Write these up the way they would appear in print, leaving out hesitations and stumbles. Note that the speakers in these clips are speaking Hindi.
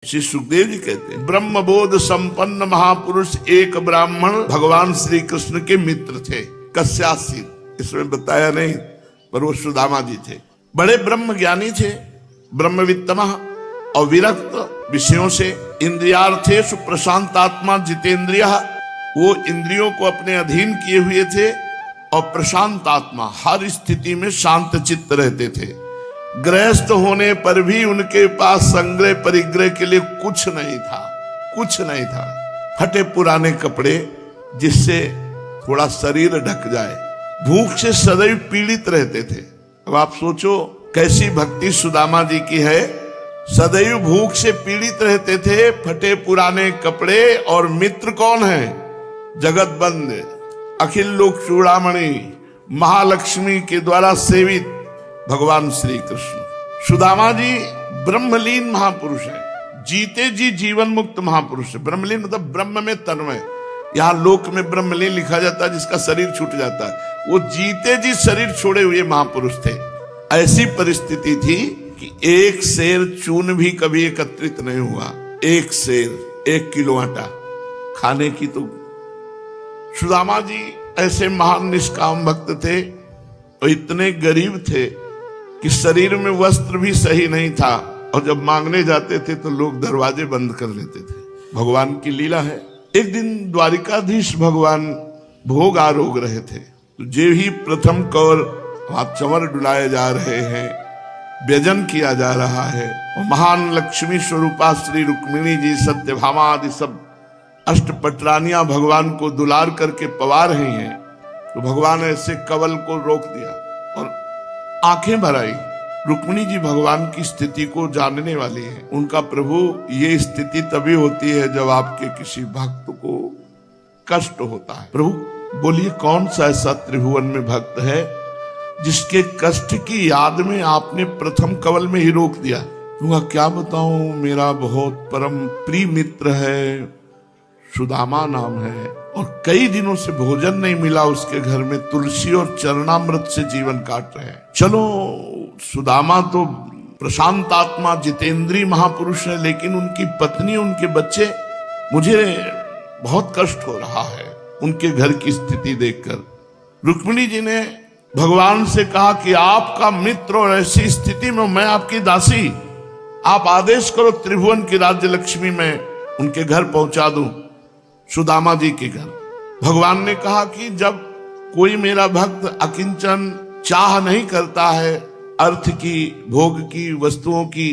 श्री सुखदेव जी कहते हैं ब्रह्म बोध संपन्न महापुरुष एक ब्राह्मण भगवान श्री कृष्ण के मित्र थे। कस्यासीत इसमें बताया नहीं, पर वो सुदामा जी थे। बड़े ब्रह्म ज्ञानी थे, ब्रह्मवित्तमः और विरक्त विषयों से, इंद्रियार्थेषु प्रशांतात्मा जितेंद्रिय, वो इंद्रियों को अपने अधीन किए हुए थे और प्रशांत आत्मा, हर स्थिति में शांत चित्त रहते थे। गृहस्थ होने पर भी उनके पास संग्रह परिग्रह के लिए कुछ नहीं था। फटे पुराने कपड़े जिससे थोड़ा शरीर ढक जाए, भूख से सदैव पीड़ित रहते थे। अब आप सोचो कैसी भक्ति सुदामा जी की है। सदैव भूख से पीड़ित रहते थे, फटे पुराने कपड़े, और मित्र कौन है? जगत बंद अखिल लोक चूड़ामणि महालक्ष्मी के द्वारा सेवित भगवान श्री कृष्ण। सुदामा जी ब्रह्मलीन महापुरुष है, जीते जी जीवन मुक्त महापुरुष है। ब्रह्मलीन मतलब ब्रह्म में तन्मय। यहाँ लोक में ब्रह्मलीन लिखा जाता है जिसका शरीर छूट जाता है, वो जीते जी शरीर छोड़े हुए महापुरुष थे। ऐसी परिस्थिति थी कि एक शेर चून भी कभी एकत्रित नहीं हुआ। एक शेर 1 किलो आटा खाने की। तो सुदामा जी ऐसे महान निष्काम भक्त थे और इतने गरीब थे कि शरीर में वस्त्र भी सही नहीं था, और जब मांगने जाते थे तो लोग दरवाजे बंद कर लेते थे। भगवान की लीला है। एक दिन द्वारिकाधीश भगवान भोग आरोग रहे थे, तो जो ही प्रथम कौर वहां चंवर डुलाए जा रहे हैं, व्यजन किया जा रहा है, और महान लक्ष्मी स्वरूपा श्री रुक्मिणी जी, सत्यभामा आदि सब अष्टपटरानियां भगवान को दुलार करके पवा रही हैं, तो भगवान ऐसे कवल को रोक दिया और आंखें भर आई। रुक्मिणी जी भगवान की स्थिति को जानने वाली है। उनका प्रभु ये स्थिति तभी होती है जब आपके किसी भक्त को कष्ट होता है। प्रभु बोलिए कौन सा ऐसा त्रिभुवन में भक्त है जिसके कष्ट की याद में आपने प्रथम कवल में ही रोक दिया? क्या बताऊं, मेरा बहुत परम प्रिय मित्र है, सुदामा नाम है, और कई दिनों से भोजन नहीं मिला उसके घर में, तुलसी और चरणामृत से जीवन काट रहे हैं। चलो, सुदामा तो प्रशांत आत्मा जितेंद्रीय महापुरुष है, लेकिन उनकी पत्नी, उनके बच्चे, मुझे बहुत कष्ट हो रहा है उनके घर की स्थिति देखकर। रुक्मिणी जी ने भगवान से कहा कि आपका मित्र और ऐसी स्थिति में मैं आपकी दासी, आप आदेश करो त्रिभुवन की राज्य लक्ष्मी में उनके घर पहुंचा दूं, सुदामा जी के घर। भगवान ने कहा कि जब कोई मेरा भक्त अकिंचन चाह नहीं करता है अर्थ की, भोग की, वस्तुओं की,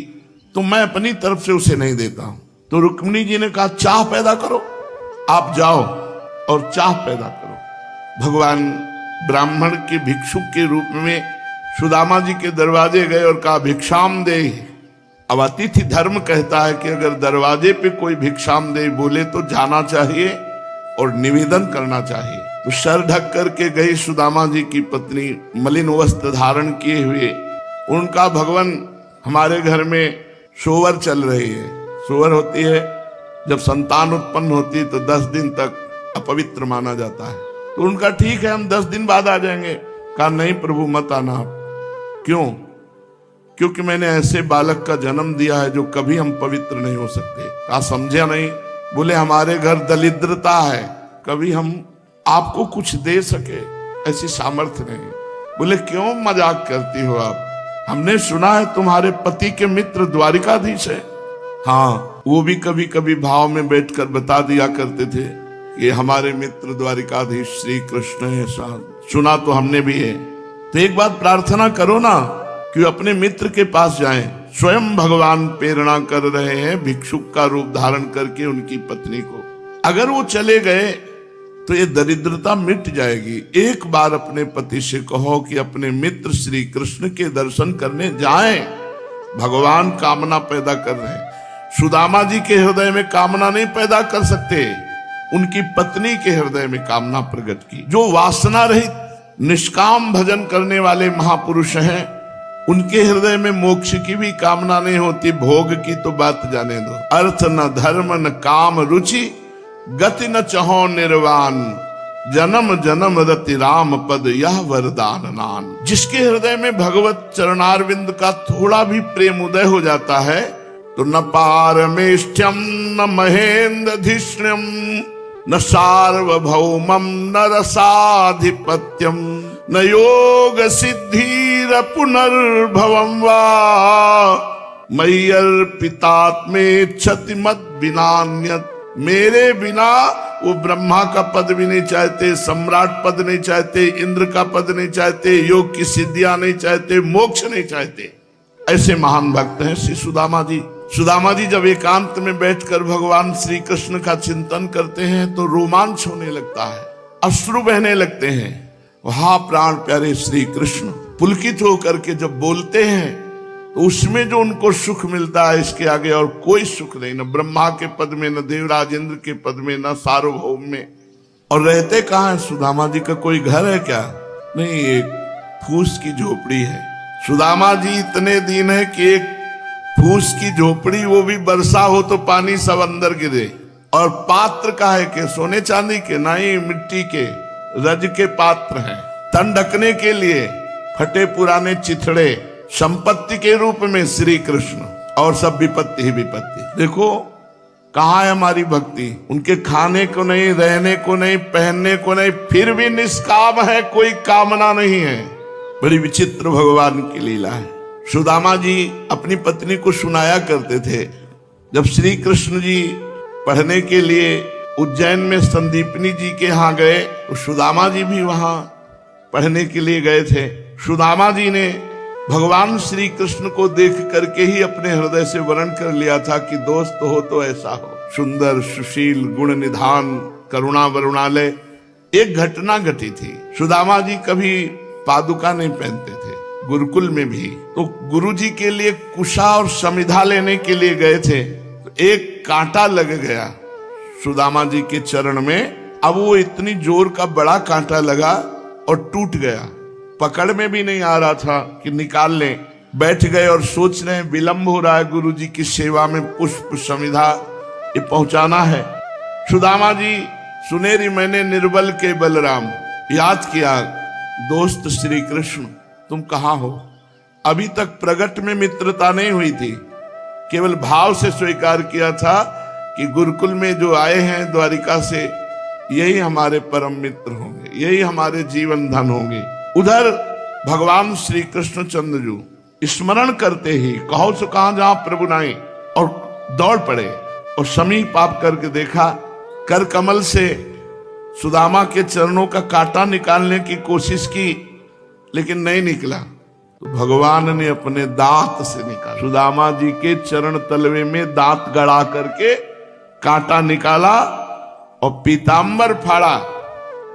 तो मैं अपनी तरफ से उसे नहीं देता हूं। तो रुक्मिणी जी ने कहा चाह पैदा करो, आप जाओ और चाह पैदा करो। भगवान ब्राह्मण के भिक्षुक के रूप में सुदामा जी के दरवाजे गए और कहा भिक्षाम दे। अब अतिथि धर्म कहता है कि अगर दरवाजे पे कोई भिक्षाम दे बोले तो जाना चाहिए और निवेदन करना चाहिए। तो सर ढक करके गई सुदामा जी की पत्नी, मलिन वस्त्र धारण किए हुए। उनका भगवान हमारे घर में सोवर चल रही है। सोवर होती है जब संतान उत्पन्न होती है तो 10 दिन तक अपवित्र माना जाता है। तो उनका ठीक है, हम 10 दिन बाद आ जाएंगे। कहा नहीं प्रभु मत आना। क्यों? क्योंकि मैंने ऐसे बालक का जन्म दिया है जो कभी हम पवित्र नहीं हो सकते। कहा समझा नहीं। बोले हमारे घर दरिद्रता है, कभी हम आपको कुछ दे सके ऐसी सामर्थ्य नहीं। बोले क्यों मजाक करती हो आप? हमने सुना है तुम्हारे पति के मित्र द्वारिकाधीश है। हाँ, वो भी कभी कभी भाव में बैठकर बता दिया करते थे ये हमारे मित्र द्वारिकाधीश श्री कृष्ण है। सुना तो हमने भी है। तो एक बात प्रार्थना करो ना कि अपने मित्र के पास जाएं। स्वयं भगवान प्रेरणा कर रहे हैं भिक्षुक का रूप धारण करके उनकी पत्नी को। अगर वो चले गए तो ये दरिद्रता मिट जाएगी। एक बार अपने पति से कहो कि अपने मित्र श्री कृष्ण के दर्शन करने जाएं। भगवान कामना पैदा कर रहे हैं। सुदामा जी के हृदय में कामना नहीं पैदा कर सकते, उनकी पत्नी के हृदय में कामना प्रकट की। जो वासना रहित निष्काम भजन करने वाले महापुरुष हैं, उनके हृदय में मोक्ष की भी कामना नहीं होती, भोग की तो बात जाने दो। अर्थ न धर्म न काम रुचि, गति न चहो निर्वाण, जन्म जन्म रति राम पद यह वरदान नान। जिसके हृदय में भगवत चरणारविंद का थोड़ा भी प्रेम उदय हो जाता है, तो न पारमेष्ठ्यम न महेन्द्रधिष्ण्यम न सार्वभौमम न रसाधिपत्यम न योग सिद्धिर पुनर्भवम वा मय्यर्पितात्मेच्छति मद विनान्यत्। मेरे बिना वो ब्रह्मा का पद भी नहीं चाहते, सम्राट पद नहीं चाहते, इंद्र का पद नहीं चाहते, योग की सिद्धियां नहीं चाहते, मोक्ष नहीं चाहते। ऐसे महान भक्त हैं श्री सुदामा जी। सुदामा जी जब एकांत में बैठकर भगवान श्री कृष्ण का चिंतन करते हैं तो रोमांच होने लगता है, अश्रु बहने लगते हैं। वहां प्राण प्यारे श्री कृष्ण पुलकित होकर के जब बोलते हैं तो उसमें जो उनको सुख मिलता है इसके आगे और कोई सुख नहीं, न ब्रह्मा के पद में, न देवराज इंद्र के पद में, न सार्वभौम में। और रहते कहाँ है सुदामा जी का? कोई घर है क्या? नहीं, एक फूस की झोपड़ी है। सुदामा जी इतने दीन है कि एक फूस की झोपड़ी, वो भी वर्षा हो तो पानी सब अंदर गिरे। और पात्र का है के? सोने चांदी के नहीं, मिट्टी के रज के पात्र हैं। तन ढकने के लिए फटे पुराने चिथड़े, संपत्ति के रूप में श्री कृष्ण, और सब विपत्ति ही विपत्ति। देखो कहाँ है हमारी भक्ति? उनके खाने को नहीं, रहने को नहीं, पहनने को नहीं, फिर भी निष्काम है, कोई कामना नहीं है। बड़ी विचित्र भगवान की लीला है। सुदामा जी अपनी पत्नी को सुनाया करते थे, जब श्री कृष्ण जी पढ़ने के लिए उज्जैन में संदीपनी जी के यहाँ गए तो सुदामा जी भी वहां पढ़ने के लिए गए थे। सुदामा जी ने भगवान श्री कृष्ण को देख करके ही अपने हृदय से वर्ण कर लिया था कि दोस्त हो तो ऐसा हो, सुंदर, सुशील, गुण निधान, करुणा वरुणालय। एक घटना घटी थी, सुदामा जी कभी पादुका नहीं पहनते थे, गुरुकुल में भी। तो गुरुजी के लिए कुशा और समिधा लेने के लिए गए थे, तो एक कांटा लग गया सुदामा जी के चरण में। अब वो इतनी जोर का बड़ा कांटा लगा और टूट गया, पकड़ में भी नहीं आ रहा था कि निकाल लें। बैठ गए और सोच रहे हैं विलंब हो रहा है, गुरुजी की सेवा में पुष्प समिधा ये पहुंचाना है। सुदामा जी सुनेरी मैंने निर्बल के बलराम, याद किया दोस्त श्री कृष्ण तुम कहाँ हो? अभी तक प्रगट में मित्रता नहीं हुई थी, केवल भाव से स्वीकार किया था कि गुरुकुल में जो आए हैं द्वारिका से, यही हमारे परम मित्र होंगे, यही हमारे जीवन धन होंगे। उधर भगवान श्री कृष्ण चंद्रजू स्मरण करते ही कहो सो कहां जहां प्रभु नाई, और दौड़ पड़े और समीप आप करके देखा, कर कमल से सुदामा के चरणों का कांटा निकालने की कोशिश की लेकिन नहीं निकला, तो भगवान ने अपने दांत से निकाला। सुदामा जी के चरण तलवे में दांत गड़ा करके कांटा निकाला और पीतांबर फाड़ा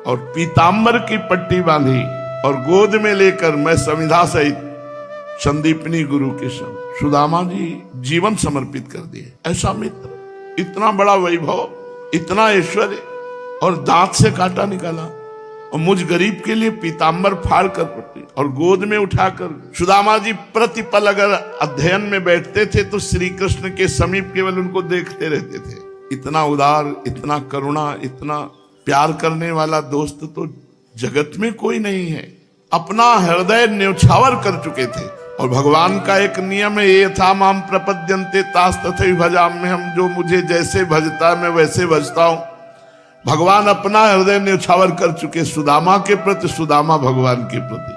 और पीतांबर की पट्टी बांधी और गोद में लेकर मैं समिधा सहित संदीपनी गुरु के संग सुदामा जी जीवन समर्पित कर दिए। ऐसा मित्र, इतना बड़ा वैभव, इतना ऐश्वर्य, और दांत से कांटा निकाला, और मुझ गरीब के लिए पीतांबर फाड़ कर पट्टी और गोद में उठाकर। सुदामा जी प्रतिपल अगर अध्ययन में बैठते थे तो श्री कृष्ण के समीप केवल उनको देखते रहते थे। इतना उदार, इतना करुणा, इतना प्यार करने वाला दोस्त तो जगत में कोई नहीं है। अपना हृदय न्यौछावर कर चुके थे। और भगवान का एक नियम है, ये था माम प्रपद्यन्ते तास तथैव भजाम्यहम्, हम जो मुझे जैसे भजता मैं वैसे भजता हूं। भगवान अपना हृदय न्यौछावर कर चुके सुदामा के प्रति, सुदामा भगवान के प्रति।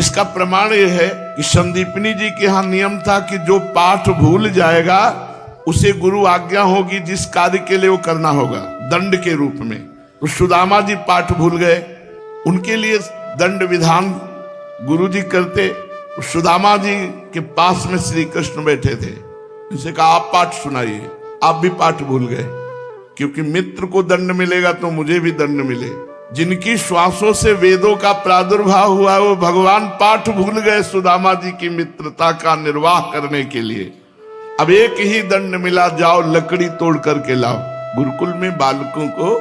इसका प्रमाण यह है कि संदीपनी जी के यहाँ नियम था कि जो पाठ भूल जाएगा उसे गुरु आज्ञा होगी, जिस कार्य के लिए वो करना होगा दंड के रूप में। तो सुदामा जी पाठ भूल गए, उनके लिए दंड विधान गुरुजी करते। सुदामा जी के पास में श्री कृष्ण बैठे थे, उनसे कहा आप पाठ सुनाइए। आप भी पाठ भूल गए, क्योंकि मित्र को दंड मिलेगा तो मुझे भी दंड मिले। जिनकी श्वासों से वेदों का प्रादुर्भाव हुआ वो भगवान पाठ भूल गए सुदामा जी की मित्रता का निर्वाह करने के लिए। अब एक ही दंड मिला, जाओ लकड़ी तोड़ करके लाओ। गुरुकुल में बालकों को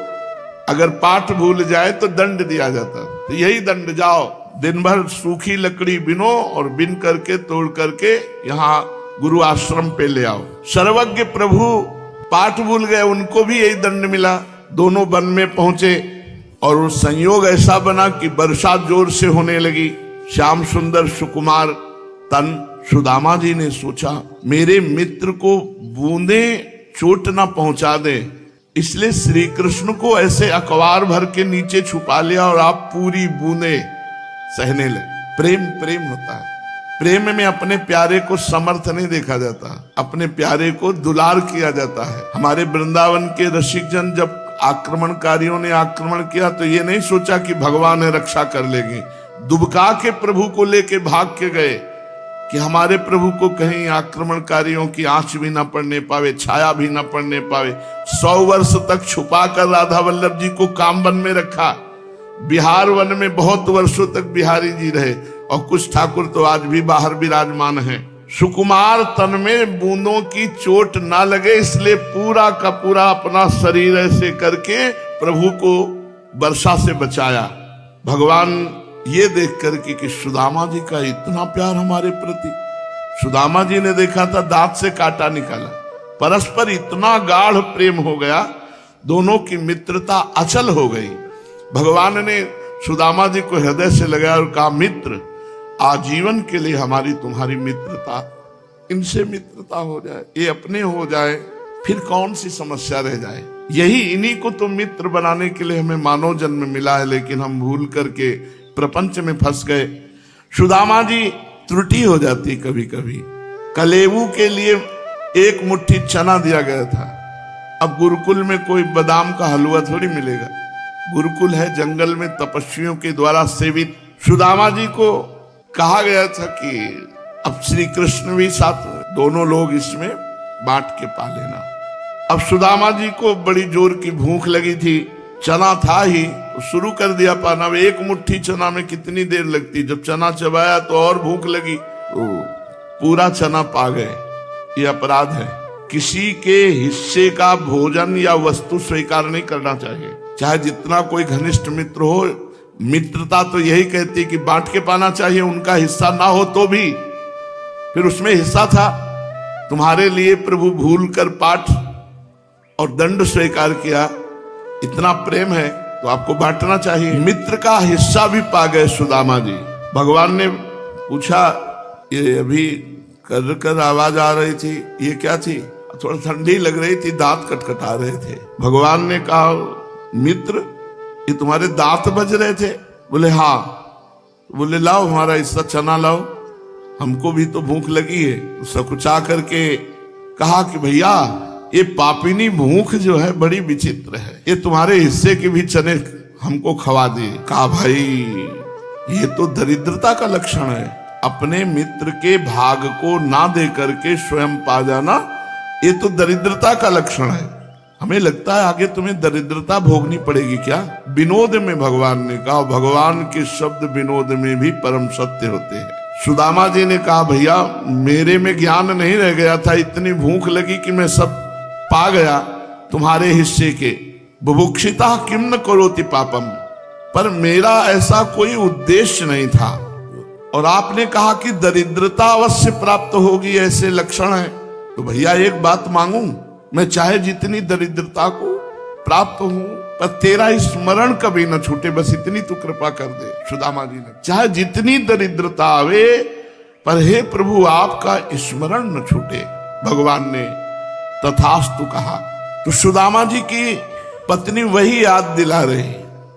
अगर पाठ भूल जाए तो दंड दिया जाता, तो यही दंड, जाओ दिन भर सूखी लकड़ी बिनो और बिन करके तोड़ करके यहाँ गुरु आश्रम पे ले आओ। सर्वज्ञ प्रभु पाठ भूल गए, उनको भी यही दंड मिला। दोनों वन में पहुंचे और वो संयोग ऐसा बना कि वर्षा जोर से होने लगी। श्याम सुंदर सुकुमार तन, सुदामा जी ने सोचा मेरे मित्र को बूंदे चोट ना पहुंचा दे, इसलिए श्री कृष्ण को ऐसे अखबार भर के नीचे छुपा लिया और आप पूरी बूंदे सहने लगे। प्रेम प्रेम होता है। प्रेम में अपने प्यारे को समर्थ नहीं देखा जाता, अपने प्यारे को दुलार किया जाता है। हमारे वृंदावन के रसिक जन जब आक्रमणकारियों ने आक्रमण किया तो ये नहीं सोचा कि भगवान है रक्षा कर लेंगे, दुबका के प्रभु को लेके भाग के गए कि हमारे प्रभु को कहीं आक्रमणकारियों की आंच भी ना पड़ने पावे, छाया भी ना पड़ने पावे। 100 वर्ष तक छुपा कर राधा वल्लभ जी को कामवन में रखा। बिहार वन में बहुत वर्षों तक बिहारी जी रहे और कुछ ठाकुर तो आज भी बाहर विराजमान हैं। सुकुमार तन में बूंदों की चोट ना लगे इसलिए पूरा का पूरा अपना शरीर ऐसे करके प्रभु को वर्षा से बचाया। भगवान ये देख करके कि सुदामा जी का इतना प्यार हमारे प्रति। सुदामा जी ने देखा था दांत से कांटा निकाला, परस्पर इतना गाढ़ प्रेम हो गया, दोनों की मित्रता अचल हो गई। भगवान ने सुदामा जी को हृदय से लगाया और कहा मित्र आजीवन के लिए हमारी तुम्हारी मित्रता, इनसे मित्रता हो जाए, ये अपने हो जाए, फिर कौन सी समस्या रह जाए। यही इन्हीं को तो मित्र बनाने के लिए हमें मानव जन्म मिला है, लेकिन हम भूल करके प्रपंच में फंस गए। सुदामा जी त्रुटि हो जाती कभी कभी। कलेबू के लिए 1 मुट्ठी चना दिया गया था। अब गुरुकुल में कोई बादाम का हलवा थोड़ी मिलेगा, गुरुकुल है जंगल में तपस्वियों के द्वारा सेवित। सुदामा जी को कहा गया था कि अब श्री कृष्ण भी साथ, दोनों लोग इसमें बांट के पा लेना। अब सुदामा जी को बड़ी जोर की भूख लगी थी, चना था ही, शुरू कर दिया पाना। 1 मुट्ठी चना में कितनी देर लगती, जब चना चबाया तो और भूख लगी, तो पूरा चना पा गए। ये अपराध है। किसी के हिस्से का भोजन या वस्तु स्वीकार नहीं करना चाहिए, चाहे जितना कोई घनिष्ठ मित्र हो। मित्रता तो यही कहती कि बांट के पाना चाहिए, उनका हिस्सा ना हो तो भी। फिर उसमें हिस्सा था, तुम्हारे लिए प्रभु भूल कर पाठ और दंड स्वीकार किया, इतना प्रेम है तो आपको बांटना चाहिए। मित्र का हिस्सा भी पा गए सुदामा जी। भगवान ने पूछा, ये अभी कर कर आवाज आ रही थी, ये क्या थी? थोड़ा ठंडी लग रही थी, दांत कटकटा रहे थे। भगवान ने कहा मित्र ये तुम्हारे दांत बज रहे थे? बोले हाँ। बोले लाओ हमारा हिस्सा चना लाओ, हमको भी तो भूख लगी है। सकुचा करके कहा कि भैया ये पापिनी भूख जो है बड़ी विचित्र है, ये तुम्हारे हिस्से के भी चने हमको खवा दिए। कहा भाई ये तो दरिद्रता का लक्षण है, अपने मित्र के भाग को ना दे करके स्वयं पा जाना, ये तो दरिद्रता का लक्षण है। हमें लगता है आगे तुम्हें दरिद्रता भोगनी पड़ेगी क्या? विनोद में भगवान ने कहा, भगवान के शब्द विनोद में भी परम सत्य होते हैं। सुदामा जी ने कहा भैया मेरे में ज्ञान नहीं रह गया था, इतनी भूख लगी कि मैं सब पा गया तुम्हारे हिस्से के। बुभुक्षिता किम न करोति पापम, पर मेरा ऐसा कोई उद्देश्य नहीं था। और आपने कहा कि दरिद्रता अवश्य प्राप्त होगी, ऐसे लक्षण है, तो भैया एक बात मांगू, मैं चाहे जितनी दरिद्रता को प्राप्त हूं पर तेरा स्मरण कभी न छूटे, बस इतनी तू कृपा कर दे। सुदामा जी ने चाहे जितनी दरिद्रता आवे पर हे प्रभु आपका स्मरण न छूटे। भगवान ने तथास्तु कहा। तो सुदामा जी की पत्नी वही याद दिला रही।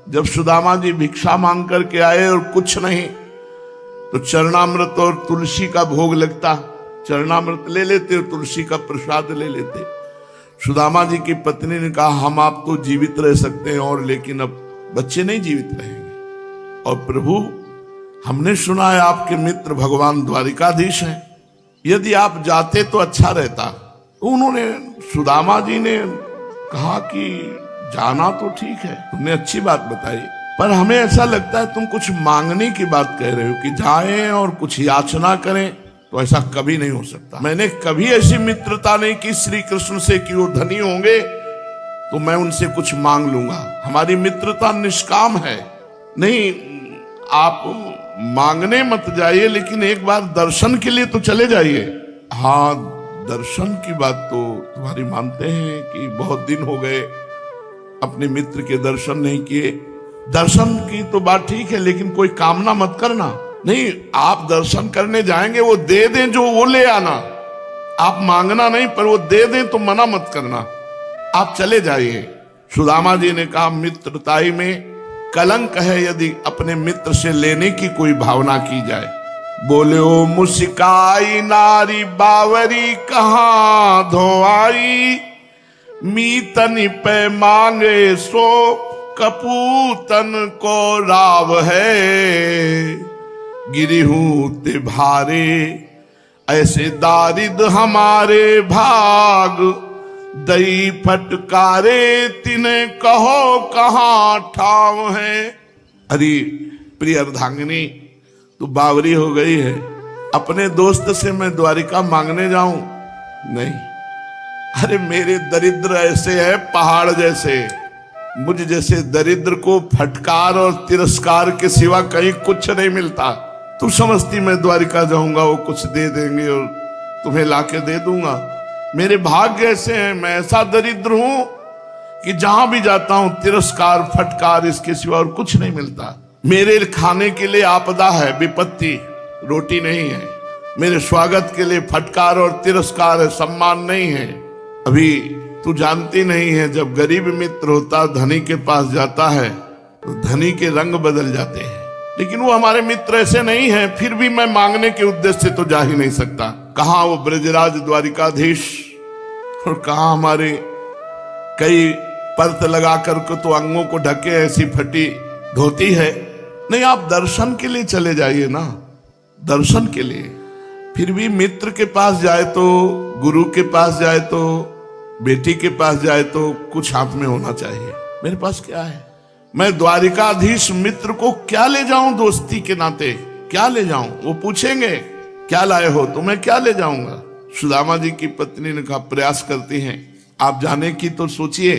जब सुदामा जी भिक्षा मांग करके आए और कुछ नहीं तो चरणामृत और तुलसी का भोग लगता, चरणामृत ले लेते और तुलसी का प्रसाद ले लेते। सुदामा जी की पत्नी ने कहा हम आप तो जीवित रह सकते हैं और, लेकिन अब बच्चे नहीं जीवित रहेंगे। और प्रभु हमने सुना है आपके मित्र भगवान द्वारिकाधीश हैं, यदि आप जाते तो अच्छा रहता। तो उन्होंने, सुदामा जी ने कहा कि जाना तो ठीक है, तुमने अच्छी बात बताई, पर हमें ऐसा लगता है तुम कुछ मांगने की बात कह रहे हो कि जाएं और कुछ याचना करें, तो ऐसा कभी नहीं हो सकता। मैंने कभी ऐसी मित्रता नहीं की श्री कृष्ण से कि वो धनी होंगे तो मैं उनसे कुछ मांग लूंगा। हमारी मित्रता निष्काम है। नहीं, आप मांगने मत जाइए, लेकिन एक बार दर्शन के लिए तो चले जाइए। हाँ, दर्शन की बात तो तुम्हारी मानते हैं कि बहुत दिन हो गए अपने मित्र के दर्शन नहीं किए। दर्शन की तो बात ठीक है, लेकिन कोई कामना मत करना। नहीं, आप दर्शन करने जाएंगे, वो दे दें जो वो ले आना, आप मांगना नहीं, पर वो दे दें तो मना मत करना, आप चले जाइए। सुदामा जी ने कहा मित्रताई में कलंक है यदि अपने मित्र से लेने की कोई भावना की जाए। बोले ओ मुस्काई नारी बावरी कहाँ धोआई, मीतन पे मांगे सो कपूतन को राव है, गिरी हूं ते भारे ऐसे दारिद हमारे भाग, दई फटकारे तिन्हें कहो कहाँ ठाव है। अरे प्रिय अर्धांगिनी, तू बावरी हो गई है, अपने दोस्त से मैं द्वारिका मांगने जाऊं? नहीं, अरे मेरे दरिद्र ऐसे है पहाड़ जैसे, मुझ जैसे दरिद्र को फटकार और तिरस्कार के सिवा कहीं कुछ नहीं मिलता। तू समझती मैं द्वारिका जाऊंगा वो कुछ दे देंगे और तुम्हें लाके दे दूंगा? मेरे भाग्य ऐसे हैं, मैं ऐसा दरिद्र हूं कि जहां भी जाता हूं तिरस्कार फटकार, इसके सिवा और कुछ नहीं मिलता। मेरे खाने के लिए आपदा है, विपत्ति, रोटी नहीं है। मेरे स्वागत के लिए फटकार और तिरस्कार है, सम्मान नहीं है। अभी तू जानती नहीं है, जब गरीब मित्र होता धनी के पास जाता है तो धनी के रंग बदल जाते हैं, लेकिन वो हमारे मित्र ऐसे नहीं है। फिर भी मैं मांगने के उद्देश्य से तो जा ही नहीं सकता। कहाँ वो ब्रजराज द्वारिकाधीश और कहाँ हमारे कई परत लगा करके तो अंगों को ढके ऐसी फटी धोती है। नहीं, आप दर्शन के लिए चले जाइए ना, दर्शन के लिए। फिर भी मित्र के पास जाए तो, गुरु के पास जाए तो, बेटी के पास जाए तो कुछ हाथ में होना चाहिए। मेरे पास क्या है? मैं द्वारिकाधीश मित्र को क्या ले जाऊं? दोस्ती के नाते क्या ले जाऊं? वो पूछेंगे क्या लाए हो, तो मैं क्या ले जाऊंगा? सुदामा जी की पत्नी ने कहा प्रयास करती हैं, आप जाने की तो सोचिए।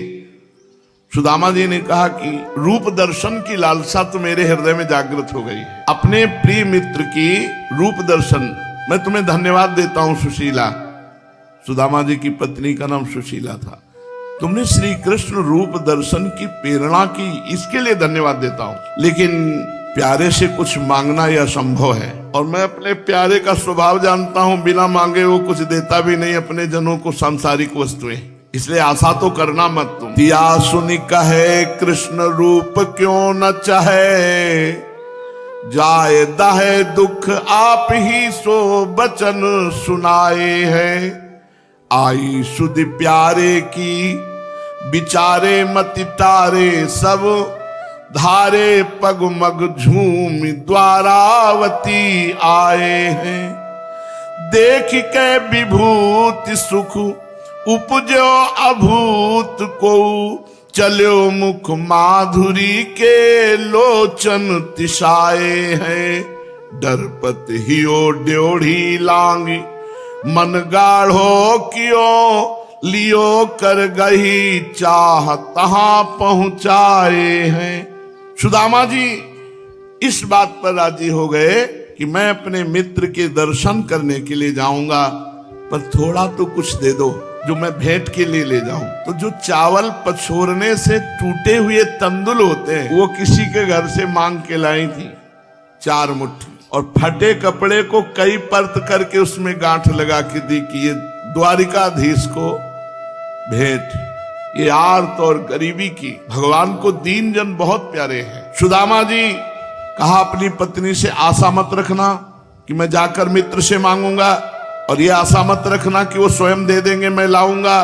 सुदामा जी ने कहा कि रूप दर्शन की लालसा तो मेरे हृदय में जागृत हो गई है, अपने प्रिय मित्र की रूप दर्शन। मैं तुम्हें धन्यवाद देता हूं सुशीला। सुदामा जी की पत्नी का नाम सुशीला था। तुमने श्री कृष्ण रूप दर्शन की प्रेरणा की, इसके लिए धन्यवाद देता हूं। लेकिन प्यारे से कुछ मांगना यह संभव है, और मैं अपने प्यारे का स्वभाव जानता हूं, बिना मांगे वो कुछ देता भी नहीं अपने जनों को सांसारिक वस्तुएं। इसलिए आशा तो करना मत तुम। दिया सुनी कहे कृष्ण रूप क्यों न चाहे, जाए दाहे दुख आप ही सो बचन सुनाए है। आई सुध प्यारे की बिचारे मति तारे, सब धारे पग मग झूम द्वारावती आए हैं। देख के विभूति सुख उपजो अभूत को, चलो मुख माधुरी के लोचन तिसाए हैं। डरपत हियो ड्योढ़ी लांगी मन गाढ़ो कियो, लियो कर गही चाह तहां पहुंचाए हैं। सुदामा जी इस बात पर राजी हो गए कि मैं अपने मित्र के दर्शन करने के लिए जाऊंगा, पर थोड़ा तो कुछ दे दो जो मैं भेंट के लिए ले जाऊं। तो जो चावल पछोरने से टूटे हुए तंदुल होते हैं, वो किसी के घर से मांग के लाई थी 4 मुट्ठी, और फटे कपड़े को कई परत करके उसमें गांठ लगा के दी कि ये द्वारिकाधीश को भेंट। ये आर्त और गरीबी की, भगवान को दीन जन बहुत प्यारे हैं। सुदामा जी कहा अपनी पत्नी से आशा मत रखना कि मैं जाकर मित्र से मांगूंगा, और ये आशा मत रखना कि वो स्वयं दे देंगे मैं लाऊंगा।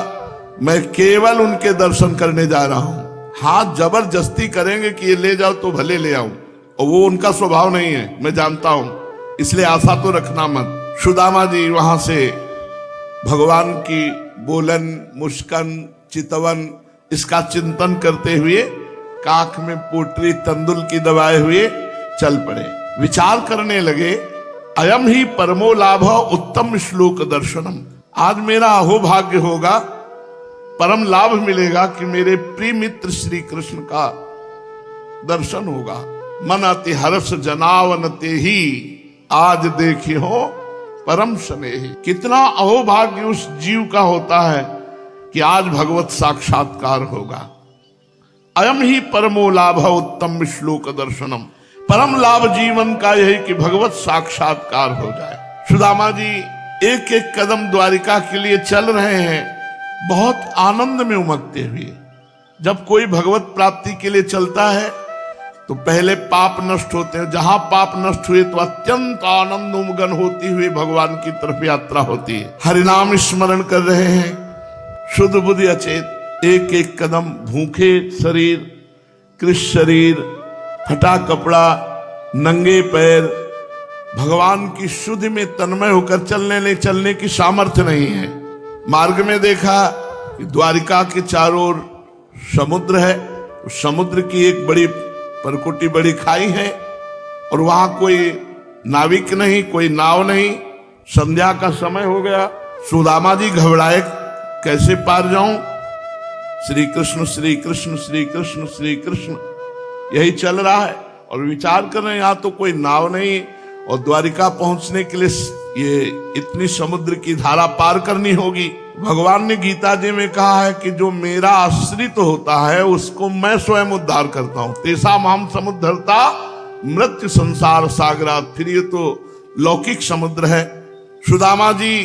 मैं केवल उनके दर्शन करने जा रहा हूं। हाँ, जबरदस्ती करेंगे कि ये ले जाओ तो भले ले आऊं, और वो उनका स्वभाव नहीं है, मैं जानता हूं। इसलिए आशा तो रखना मत। सुदामा जी वहां से भगवान की बोलन, मुस्कान, चितवन, इसका चिंतन करते हुए, काख में पोटरी तंदुल की दबाए हुए चल पड़े। विचार करने लगे, अयम ही परमो लाभ उत्तम श्लोक दर्शनम। आज मेरा अहोभाग्य होगा, परम लाभ मिलेगा कि मेरे प्रिय मित्र श्री कृष्ण का दर्शन होगा। मन अति हर्ष जनावन ते ही, आज देखी हो परम स्नेही। कितना अहोभाग्य उस जीव का होता है कि आज भगवत साक्षात्कार होगा। अयम ही परमो लाभ उत्तम श्लोक दर्शनम। परम लाभ जीवन का यही कि भगवत साक्षात्कार हो जाए। सुदामा जी एक एक कदम द्वारिका के लिए चल रहे हैं, बहुत आनंद में उमगते हुए। जब कोई भगवत प्राप्ति के लिए चलता है तो पहले पाप नष्ट होते हैं, जहां पाप नष्ट हुए तो अत्यंत आनंद उमगन होती हुई भगवान की तरफ यात्रा होती है। हरिनाम स्मरण कर रहे हैं, शुद्ध बुद्धि अचेत, एक एक कदम, भूखे शरीर, कृष्ण शरीर, फटा कपड़ा, नंगे पैर, भगवान की शुद्धि में तन्मय होकर चलने की सामर्थ्य नहीं है। मार्ग में देखा कि द्वारिका के चारों ओर समुद्र है, उस समुद्र की एक बड़ी परकुटी, बड़ी खाई है, और वहां कोई नाविक नहीं, कोई नाव नहीं। संध्या का समय हो गया। सुदामा जी घबराए, कैसे पार जाऊं? श्री कृष्ण श्री कृष्ण श्री कृष्ण श्री कृष्ण यही चल रहा है, और विचार कर रहे हैं यहाँ तो कोई नाव नहीं, और द्वारिका पहुंचने के लिए ये इतनी समुद्र की धारा पार करनी होगी। भगवान ने गीता जी में कहा है कि जो मेरा आश्रित होता है उसको मैं स्वयं उद्धार करता हूं। तेसा माम समुद्धरता मृत्यु संसार सागरात। फिर ये तो लौकिक समुद्र है। सुदामा जी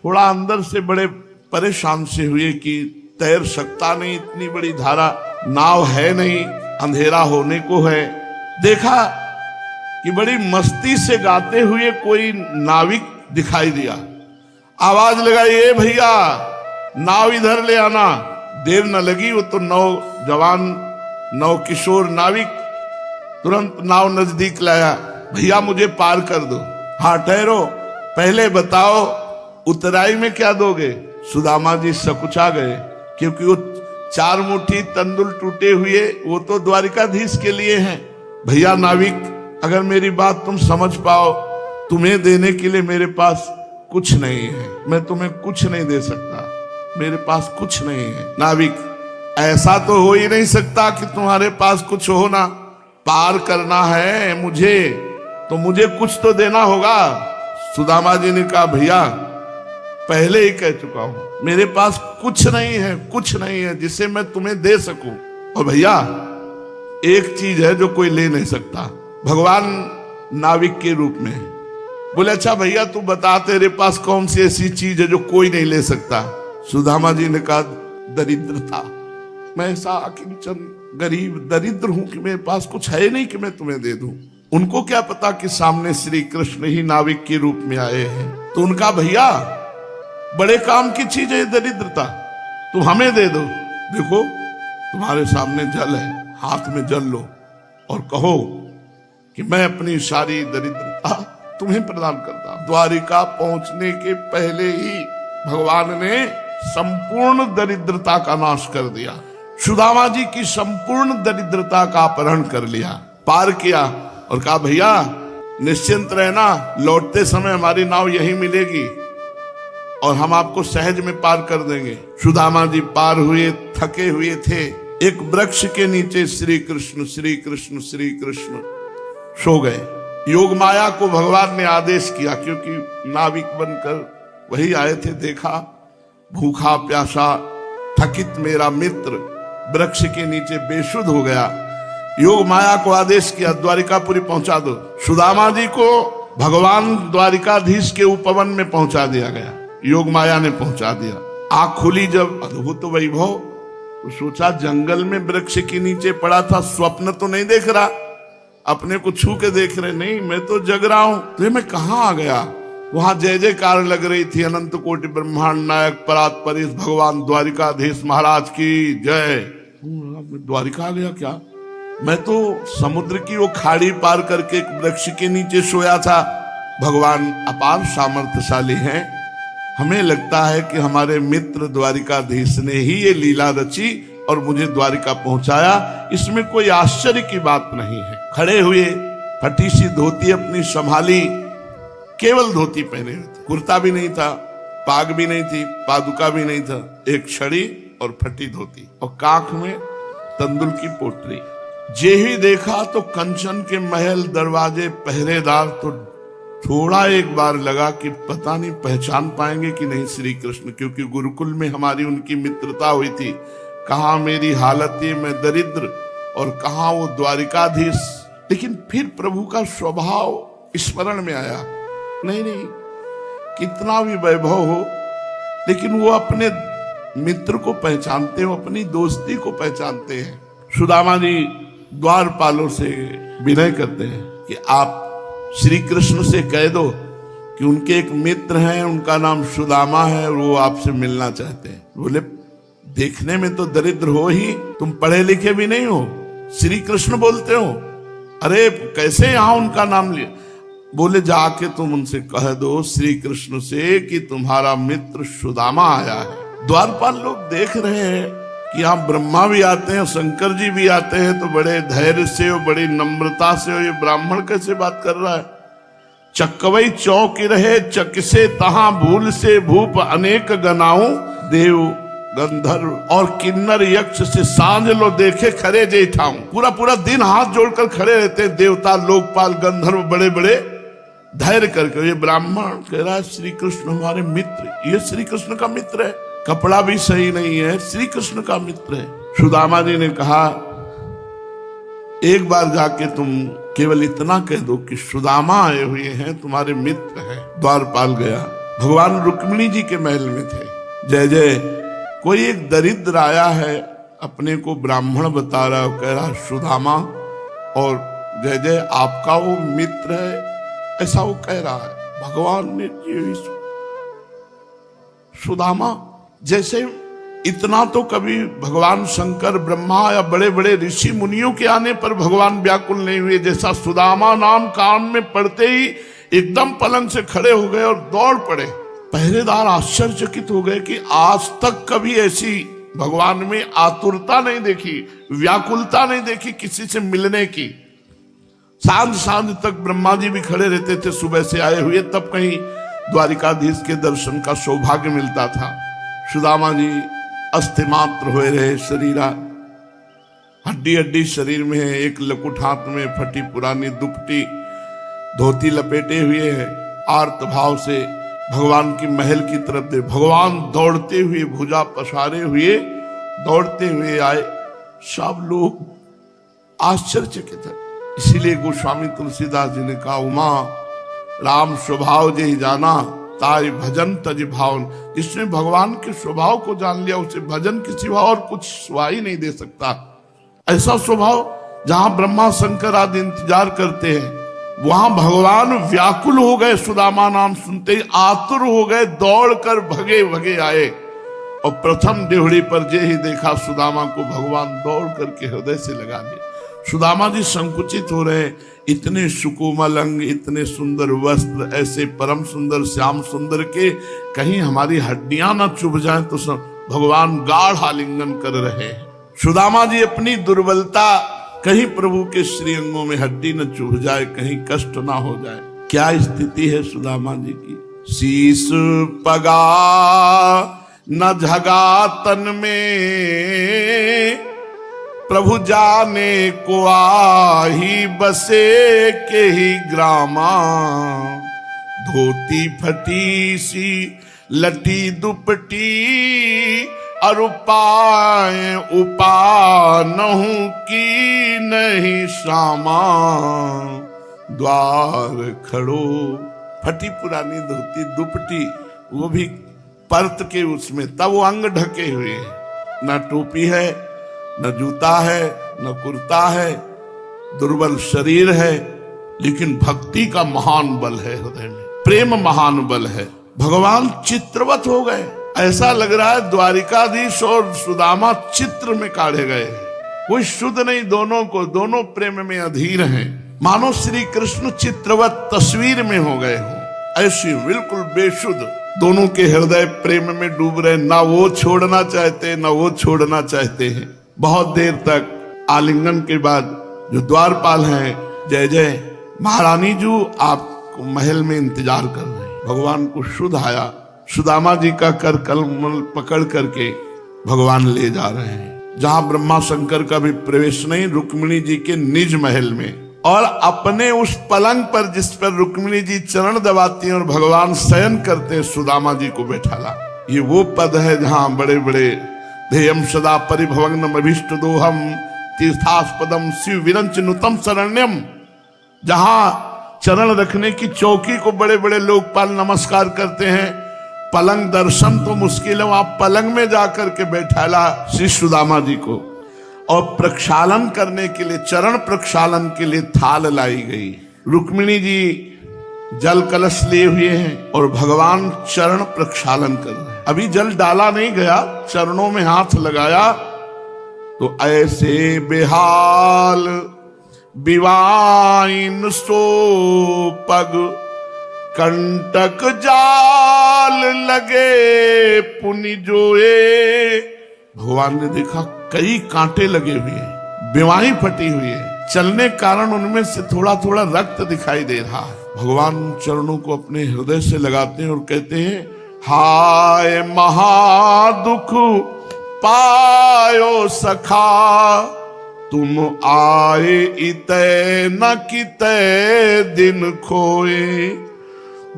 थोड़ा अंदर से बड़े परेशान से हुए कि तैर सकता नहीं, इतनी बड़ी धारा, नाव है नहीं, अंधेरा होने को है। देखा कि बड़ी मस्ती से गाते हुए कोई नाविक दिखाई दिया। आवाज लगाई, ए भैया नाव इधर ले आना। देर न लगी, वो तो नव किशोर नाविक तुरंत नाव नजदीक लाया। भैया मुझे पार कर दो। हाँ ठहरो, पहले बताओ उतराई में क्या दोगे? सुदामा जी सकुचा गए, क्योंकि वो 4 मुट्ठी तंदुल टूटे हुए वो तो द्वारिकाधीश के लिए हैं। भैया नाविक, अगर मेरी बात तुम समझ पाओ, तुम्हें देने के लिए मेरे पास कुछ नहीं है, मैं तुम्हें कुछ नहीं दे सकता, मेरे पास कुछ नहीं है। नाविक, ऐसा तो हो ही नहीं सकता कि तुम्हारे पास कुछ हो ना। पार करना है मुझे तो मुझे कुछ तो देना होगा। सुदामा जी ने कहा, भैया पहले ही कह चुका हूं, मेरे पास कुछ नहीं है जिसे मैं तुम्हें दे सकूं। और भैया एक चीज है जो कोई ले नहीं सकता। भगवान नाविक के रूप में बोले, अच्छा भैया तू बता, तेरे पास कौन सी ऐसी चीज है जो कोई नहीं ले सकता? सुदामा जी ने कहा, दरिद्रता। मैं ऐसा किंचन गरीब दरिद्र हूं कि मेरे पास कुछ है नहीं कि मैं तुम्हें दे दूं। उनको क्या पता कि सामने श्री कृष्ण ही नाविक के रूप में आए हैं। तो उनका, भैया बड़े काम की चीज है दरिद्रता, तुम हमें दे दो। देखो तुम्हारे सामने जल है, हाथ में जल लो और कहो कि मैं अपनी सारी दरिद्रता तुम्हें प्रदान करता हूं। द्वारिका पहुंचने के पहले ही भगवान ने संपूर्ण दरिद्रता का नाश कर दिया। सुदामा जी की संपूर्ण दरिद्रता का अपहरण कर लिया, पार किया, और कहा, भैया निश्चिंत रहना, लौटते समय हमारी नाव यही मिलेगी और हम आपको सहज में पार कर देंगे। सुदामा जी पार हुए, थके हुए थे। एक वृक्ष के नीचे श्री कृष्ण श्री कृष्ण श्री कृष्ण सो गए। योग माया को भगवान ने आदेश किया, क्योंकि नाविक बनकर वही आए थे। देखा भूखा प्यासा थकित मेरा मित्र वृक्ष के नीचे बेसुध हो गया। योग माया को आदेश किया, द्वारिकापुरी पहुंचा दो। सुदामा जी को भगवान द्वारिकाधीश के उपवन में पहुंचा दिया गया, योग माया ने पहुंचा दिया। आंख खुली जब अद्भुत वैभव, तो सोचा जंगल में वृक्ष के नीचे पड़ा था, स्वप्न तो नहीं देख रहा, अपने को छू के देख रहे, नहीं मैं तो जग रहा हूं। तो मैं कहां आ गया? वहां जय जयकार लग रही थी, अनंत कोटि ब्रह्मांड नायक परात परेश भगवान द्वारिकाधीश महाराज की जय। द्वारिका आ गया क्या? मैं तो समुद्र की वो खाड़ी पार करके एक वृक्ष के नीचे सोया था। भगवान अपार सामर्थ्यशाली हैं। हमें लगता है कि हमारे मित्र द्वारिकाधीश ने ही ये लीला रची और मुझे द्वारिका पहुंचाया, इसमें कोई आश्चर्य की बात नहीं है। खड़े हुए, फटी सी धोती अपनी संभाली, केवल धोती पहने हुए थे, कुर्ता भी नहीं था, पाग भी नहीं थी, पादुका भी नहीं था, एक छड़ी और फटी धोती और काख में तंदुल की पोटली। जे ही देखा तो कंचन के महल, दरवाजे, पहरेदार, तो थोड़ा एक बार लगा कि पता नहीं पहचान पाएंगे कि नहीं श्री कृष्ण, क्योंकि गुरुकुल में हमारी उनकी मित्रता हुई थी। कहाँ मेरी हालत ये मैं दरिद्र और कहाँ वो द्वारिकाधीश लेकिन फिर प्रभु का स्वभाव स्मरण में आया, नहीं नहीं, कितना भी वैभव हो लेकिन वो अपने मित्र को पहचानते हो, अपनी दोस्ती को पहचानते हैं। सुदामा जी द्वारपालों से विनय करते हैं कि आप श्री कृष्ण से कह दो कि उनके एक मित्र हैं, उनका नाम सुदामा है, वो आपसे मिलना चाहते हैं। बोले देखने में तो दरिद्र हो ही, तुम पढ़े लिखे भी नहीं हो, श्री कृष्ण बोलते हो, अरे कैसे यहां उनका नाम लिया? बोले जाके तुम उनसे कह दो श्री कृष्ण से कि तुम्हारा मित्र सुदामा आया है। द्वारपाल लोग देख रहे हैं कि यहाँ ब्रह्मा भी आते हैं, शंकर जी भी आते हैं, तो बड़े धैर्य से और बड़ी नम्रता से ये ब्राह्मण कैसे बात कर रहा है। चकवई चौक रहे चकसे तहां भूल से भूप अनेक गनाऊं, देव गंधर्व और किन्नर यक्ष से सांझ लो देखे खरे जेठाऊं। पूरा पूरा दिन हाथ जोड़कर खड़े रहते हैं देवता, लोकपाल, गंधर्व, बड़े बड़े धैर्य करके। ये ब्राह्मण कह रहा है श्री कृष्ण हमारे मित्र, ये श्री कृष्ण का मित्र है, कपड़ा भी सही नहीं है, श्री कृष्ण का मित्र है। सुदामा जी ने कहा एक बार जाके तुम केवल इतना कह दो कि सुदामा आए हुए हैं, तुम्हारे मित्र हैं। द्वारपाल गया, भगवान रुक्मिणी जी के महल में थे। जय जय, कोई एक दरिद्र आया है, अपने को ब्राह्मण बता रहा है, कह रहा सुदामा, और जय जय आपका वो मित्र है, ऐसा वो कह रहा है। भगवान ने ये सुदामा, जैसे इतना तो कभी भगवान शंकर, ब्रह्मा या बड़े बड़े ऋषि मुनियों के आने पर भगवान व्याकुल नहीं हुए, जैसा सुदामा नाम कान में पड़ते ही एकदम पलंग से खड़े हो गए और दौड़ पड़े। पहरेदार आश्चर्यचकित हो गए कि आज तक कभी ऐसी भगवान में आतुरता नहीं देखी, व्याकुलता नहीं देखी किसी से मिलने की। सांझ सांझ तक ब्रह्मा जी भी खड़े रहते थे सुबह से आए हुए, तब कहीं द्वारिकाधीश के दर्शन का सौभाग्य मिलता था। सुदामा जी अस्थिमात्र हुए रहे, शरीरा हड्डी हड्डी शरीर में है, एक लकुट हाथ में, फटी पुरानी दुपटी धोती लपेटे हुए है, आर्त भाव से भगवान की महल की तरफ दे। भगवान दौड़ते हुए, भुजा पसारे हुए दौड़ते हुए आए। सब लोग आश्चर्यचकित है। इसीलिए गोस्वामी तुलसीदास जी ने कहा, उमा राम स्वभाव जे जाना ताई भजन तज भावन। जिसने भगवान के स्वभाव को जान लिया उसे भजन के सिवा और कुछ सुहा ही नहीं दे सकता। ऐसा स्वभाव जहां ब्रह्मा शंकर आदि इंतजार करते हैं, वहां भगवान व्याकुल हो गए। सुदामा नाम सुनते ही आतुर हो गए, दौड़कर भगे भगे आए और प्रथम देवड़ी पर जे ही देखा सुदामा को, भगवान दौड़ करके हृदय से लगा लिया। सुदामा जी संकुचित हो रहे, इतने सुकोमल अंग, इतने सुंदर वस्त्र, ऐसे परम सुंदर श्याम सुंदर के कहीं हमारी हड्डियां ना चुभ जाएं तो भगवान गाढ़ आलिंगन कर रहे हैं। सुदामा जी अपनी दुर्बलता, कहीं प्रभु के श्री अंगों में हड्डी न चुभ जाए, कहीं कष्ट ना हो जाए। क्या स्थिति है सुदामा जी की। शीस पगा न झगा तन में, प्रभु जाने को आही बसे के ही ग्रामा। धोती फटी सी लटी दुपटी, और उपाय उपानहु की नहीं श्यामा। द्वार खड़ो, फटी पुरानी धोती दुपटी, वो भी पर्त के उसमें, तब वो अंग ढके हुए हैं, न टोपी है, न जूता है, न कुर्ता है, दुर्बल शरीर है, लेकिन भक्ति का महान बल है हृदय में, प्रेम महान बल है। भगवान चित्रवत हो गए, ऐसा लग रहा है द्वारिकाधीश और सुदामा चित्र में काढ़े गए। कोई शुद्ध नहीं, दोनों को, दोनों प्रेम में अधीर हैं, मानो श्री कृष्ण चित्रवत तस्वीर में हो गए हो। ऐसी बिल्कुल बेशुद्ध, दोनों के हृदय प्रेम में डूब रहे, ना वो छोड़ना चाहते ना वो छोड़ना चाहते हैं। बहुत देर तक आलिंगन के बाद जो द्वारपाल हैं, जय जय महारानी जी आपको महल में इंतजार कर रहे हैं। भगवान को शुद्ध आया, सुदामा जी का कर कमल पकड़ करके भगवान ले जा रहे हैं, जहां ब्रह्मा शंकर का भी प्रवेश नहीं, रुक्मिणी जी के निज महल में। और अपने उस पलंग पर जिस पर रुक्मिणी जी चरण दबाती हैं और भगवान शयन करते हैं, सुदामा जी को बैठाला। ये वो पद है जहां बड़े बड़े ध्येयम सदा परिभवग्नम अभीष्ट दोहम तीर्थास्पदम शिव विरंच नुतम शरण्यम जहां चरण रखने की चौकी को बड़े बड़े लोकपाल नमस्कार करते हैं, पलंग दर्शन तो मुश्किल है, वहां पलंग में जाकर के बैठाला श्री सुदामा जी को। और प्रक्षालन करने के लिए, चरण प्रक्षालन के लिए थाल लाई गई। रुक्मिणी जी जल कलश लिए हुए हैं और भगवान चरण प्रक्षालन कर रहे हैं। अभी जल डाला नहीं गया, चरणों में हाथ लगाया तो ऐसे बेहाल बिवाइन सो पग, कंटक जाल लगे पुनि जोए। भगवान ने देखा कई कांटे लगे हुए हैं, बिवाई फटी हुई है, चलने के कारण उनमें से थोड़ा थोड़ा रक्त दिखाई दे रहा है। भगवान चरणों को अपने हृदय से लगाते हैं और कहते हैं, हाय महादुख पायो सखा, तुम आए इतै न कितै दिन खोए।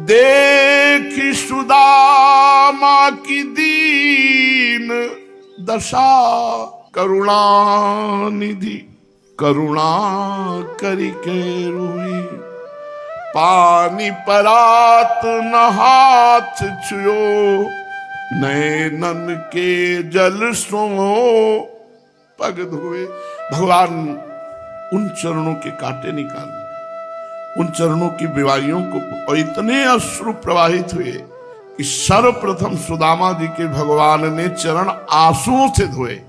देखी सुदामा की दीन दशा, करुणा निधि करुणा करी के रोई। पानी परात न हाथ छुयो, नैनन के जल सो पग धोए। भगवान उन चरणों के कांटे निकाल, उन चरणों की बीमारियों को, और इतने अश्रु प्रवाहित हुए कि सर्वप्रथम सुदामा जी के भगवान ने चरण आंसुओं से धोए।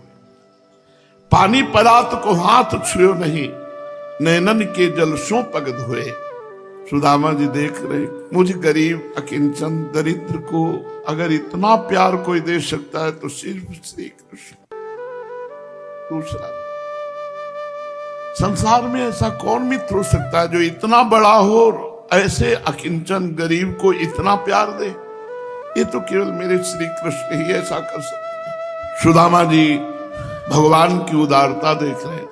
पानी पदार्थ को हाथ छुए नहीं, नैनन के जल सो पग धोए। सुदामा जी देख रहे, मुझ गरीब अकिंचन दरिद्र को अगर इतना प्यार कोई दे सकता है तो सिर्फ श्री कृष्ण। दूसरा, संसार में ऐसा कौन मित्र हो सकता है जो इतना बड़ा हो और ऐसे अकिंचन गरीब को इतना प्यार दे? ये तो केवल मेरे श्री कृष्ण ही ऐसा कर सकते हैं। सुदामा जी भगवान की उदारता देख रहे हैं।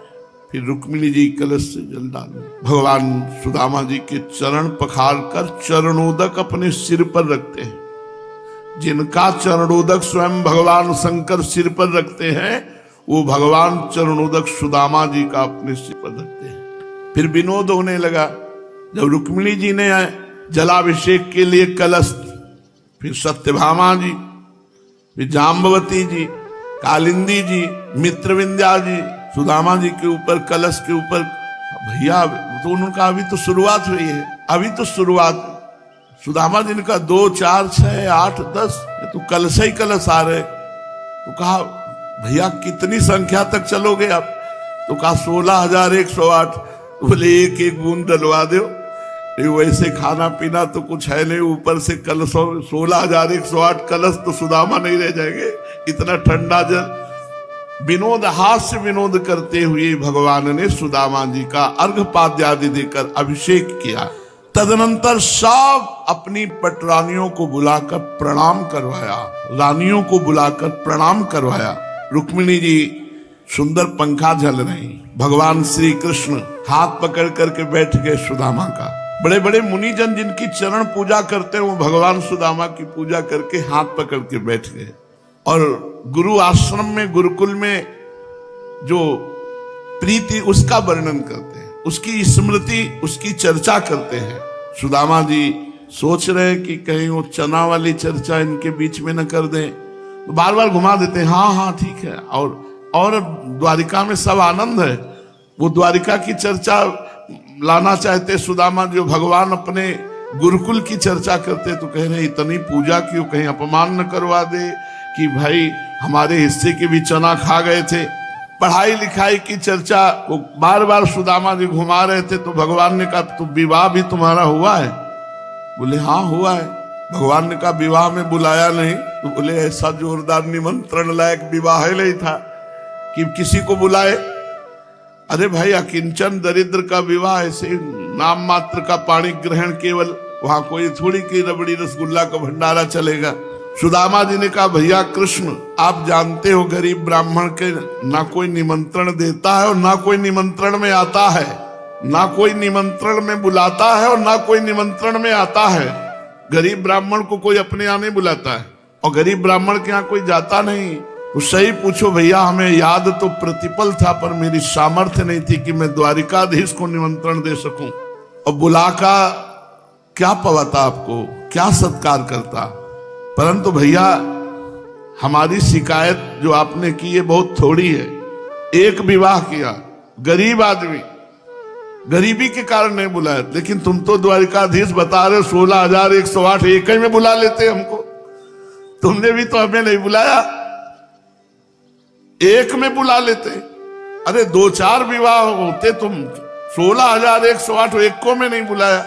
फिर रुक्मिणी जी कलश से जल डाले, भगवान सुदामा जी के चरण पखार कर चरणोदक अपने सिर पर रखते हैं। जिनका चरणोदक स्वयं भगवान शंकर सिर पर रखते हैं, वो भगवान चरणोदक सुदामा जी का अपने सिर पर रखते हैं। फिर विनोद होने लगा। जब रुक्मिणी जी ने जलाभिषेक के लिए कलश, फिर सत्यभामा जी, फिर जाम्बवती जी, कालिंदी जी, मित्रविंध्या जी, सुदामा जी के ऊपर कलश के ऊपर, भैया तो उनका अभी तो शुरुआत हुई है, अभी तो शुरुआत। सुदामा जी ने कहा 2 4 6 8 10 तो कलश ही कलश आ रहे। तो कहा भैया कितनी संख्या तक चलोगे आप? तो कहा 16,108। बोले एक एक बूंद डलवा दो। वैसे खाना पीना तो कुछ है नहीं, ऊपर से कलशों 16,108 कलश तो सुदामा नहीं रह जाएंगे, इतना ठंडा जल। विनोद, हास्य विनोद करते हुए भगवान ने सुदामा जी का अर्घपाद्य आदि देकर अभिषेक किया। तदनंतर सब अपनी पटरानियों को बुलाकर प्रणाम करवाया, रानियों को बुलाकर प्रणाम करवाया। रुक्मिणी जी सुंदर पंखा झल रही, भगवान श्री कृष्ण हाथ पकड़ करके बैठ गए सुदामा का। बड़े बड़े मुनिजन जिनकी चरण पूजा करते हैं, वो भगवान सुदामा की पूजा करके हाथ पकड़ के बैठ गए। और गुरु आश्रम में, गुरुकुल में जो प्रीति, उसका वर्णन करते हैं, उसकी स्मृति, उसकी चर्चा करते हैं। सुदामा जी सोच रहे कि कहीं वो चना वाली चर्चा इनके बीच में न कर दें, तो बार बार घुमा देते हैं, हाँ हाँ ठीक है। और द्वारिका में सब आनंद है, वो द्वारिका की चर्चा लाना चाहते सुदामा जी। भगवान अपने गुरुकुल की चर्चा करते तो कह रहे इतनी पूजा क्यों, कहीं अपमान न करवा दे कि भाई हमारे हिस्से के भी चना खा गए थे। पढ़ाई लिखाई की चर्चा को बार बार सुदामा जी घुमा रहे थे। तो भगवान ने कहा तो विवाह भी तुम्हारा हुआ है? बोले हाँ हुआ है। भगवान ने कहा विवाह में बुलाया नहीं? तो बोले ऐसा जोरदार निमंत्रण लायक विवाह ही नहीं था कि किसी को बुलाए। अरे भाई अकिंचन दरिद्र का विवाह ऐसे नाम मात्र का पानी ग्रहण, केवल वहां कोई थोड़ी की रबड़ी रसगुल्ला का भंडारा चलेगा। सुदामा जी ने कहा भैया कृष्ण, आप जानते हो गरीब ब्राह्मण के ना कोई निमंत्रण देता है और ना कोई निमंत्रण में आता है, ना कोई निमंत्रण में बुलाता है और ना कोई निमंत्रण में आता है। गरीब ब्राह्मण को कोई अपने यहाँ नहीं बुलाता है और गरीब ब्राह्मण के यहाँ कोई जाता नहीं। तो सही पूछो भैया, हमें याद तो प्रतिपल था पर मेरी सामर्थ्य नहीं थी कि मैं द्वारिकाधीश को निमंत्रण दे सकूं। और बुला का क्या पवाता आपको, क्या सत्कार करता। परंतु भैया हमारी शिकायत जो आपने की है बहुत थोड़ी है। एक विवाह किया, गरीब आदमी, गरीबी के कारण नहीं बुलाया, लेकिन तुम तो द्वारिकाधीश बता रहे 16,108 एक ही में बुला लेते हमको। तुमने भी तो हमें नहीं बुलाया, एक में बुला लेते। अरे 2-4 विवाह होते, तुम 16,108 एक को में नहीं बुलाया।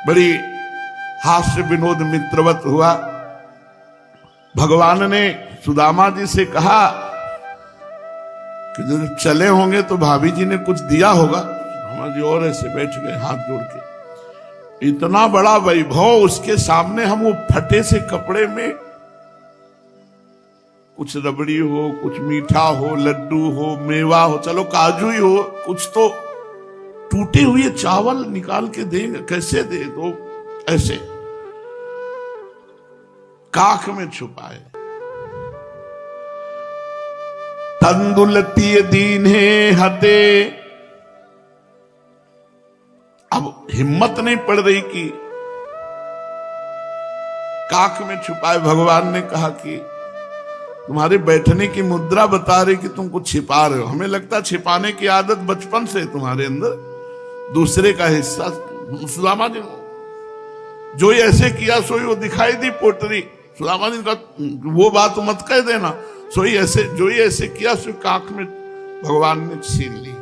बड़ी हास्य विनोद मित्रवत हुआ। भगवान ने सुदामा जी से कहा कि जब चले होंगे तो भाभी जी ने कुछ दिया होगा। सुदामा जी और ऐसे बैठ गए हाथ जोड़ के। इतना बड़ा वैभव, उसके सामने हम वो फटे से कपड़े में, कुछ रबड़ी हो, कुछ मीठा हो, लड्डू हो, मेवा हो, चलो काजू ही हो, कुछ तो टूटे हुए चावल निकाल के देंगे, कैसे दे दो। ऐसे काख में छुपाए। तंदुलती दीन्हे हते। अब हिम्मत नहीं पड़ रही कि काख में छुपाए। भगवान ने कहा कि तुम्हारे बैठने की मुद्रा बता रही कि तुम कुछ छिपा रहे हो। हमें लगता छिपाने की आदत बचपन से तुम्हारे अंदर, दूसरे का हिस्सा। सुदामा जी जो ये ऐसे किया सोई वो दिखाई दी पोटरी। सुदामा जी का वो बात मत कह देना, सोई ऐसे, जो ये ऐसे किया सो काख में भगवान ने छीन ली,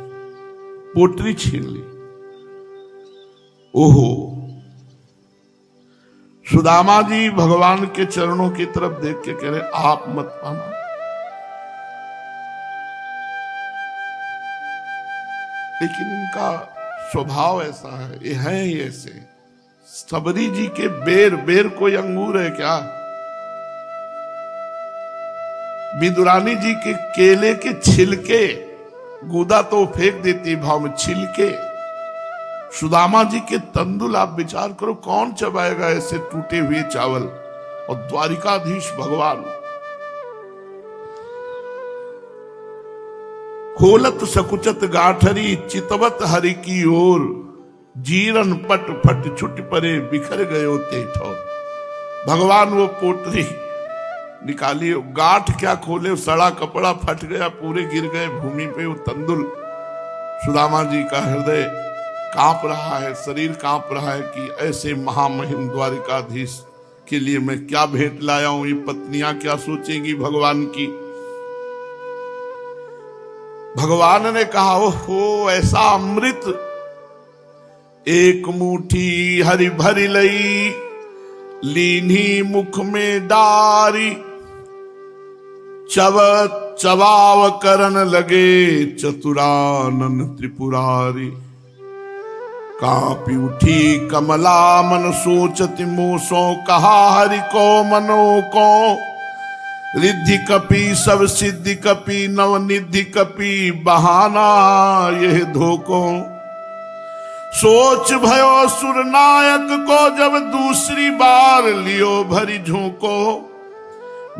पोटरी छीन ली। ओहो, सुदामा जी भगवान के चरणों की तरफ देख के कह रहे आप मत पाना। लेकिन इनका स्वभाव ऐसा है, ये है ही ऐसे। सबरी जी के बेर, बेर कोई अंगूर है क्या? विदुरानी जी के केले के छिलके, गूदा तो फेंक देती भाव में, छिलके। सुदामा जी के तंदुल, आप विचार करो कौन चबाएगा ऐसे टूटे हुए चावल। और द्वारिकाधीश भगवान खोलत सकुचत गाठरी चितवत हरि की ओर, जीरन पट फट छुट परे बिखर गयो ते ठोर। भगवान वो पोटरी निकाली, गांठ क्या खोले, सड़ा कपड़ा फट गया, पूरे गिर गए भूमि पे वो तंदुल। सुदामा जी का हृदय कांप रहा है, शरीर कांप रहा है कि ऐसे महामहिम द्वारिकाधीश के लिए मैं क्या भेंट लाया हूं। ये पत्नियां क्या सोचेंगी भगवान की। भगवान ने कहा ओहो, ऐसा अमृत एक मुट्ठी हरि भरी लई, लीनी मुख में डारी, चबाव करन लगे चतुरानन त्रिपुरारी। कापी उठी कमला मन सोचति मोसो, कहा हरि को मनो को, रिद्धि कपि सब सिद्धि कपि, नवनिधि कपि बहाना यह धोको। सोच भयो सुर नायक को, जब दूसरी बार लियो भरी झोंको।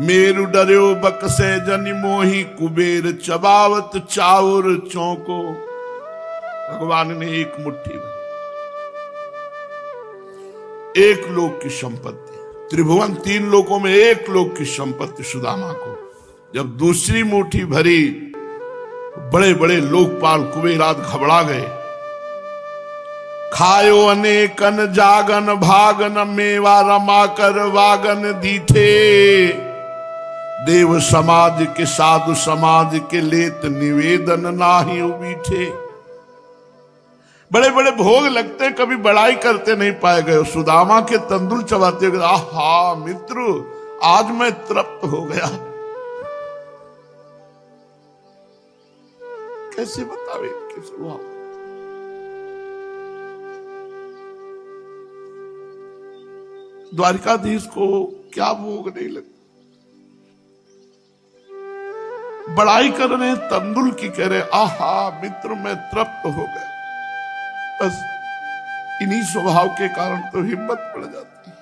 मेरु डर्यो बकसे जनि मोही, कुबेर चबावत चाउर चौको। भगवान ने एक मुट्ठी भरी, एक लोक की संपत्ति, त्रिभुवन 3 लोकों में एक लोक की संपत्ति सुदामा को। जब दूसरी मुट्ठी भरी, बड़े बड़े लोकपाल कुबेराद घबरा गए। खायो अनेकन जागन भागन, मेवा रमा कर वागन दीठे। देव समाज के साधु समाज के लेत निवेदन नाही उबीठे। बड़े बड़े भोग लगते, कभी बड़ाई करते नहीं पाए गए। सुदामा के तंदुल चबाते हुए आहा मित्र, आज मैं तृप्त हो गया। कैसे बतावे इनके स्वभाव। द्वारिकाधीश को क्या भोग नहीं लगता। बड़ाई कर रहे तंदुल की, कह रहे आहा मित्र मैं तृप्त हो गया। बस इन्हीं स्वभाव के कारण तो हिम्मत पड़ जाती है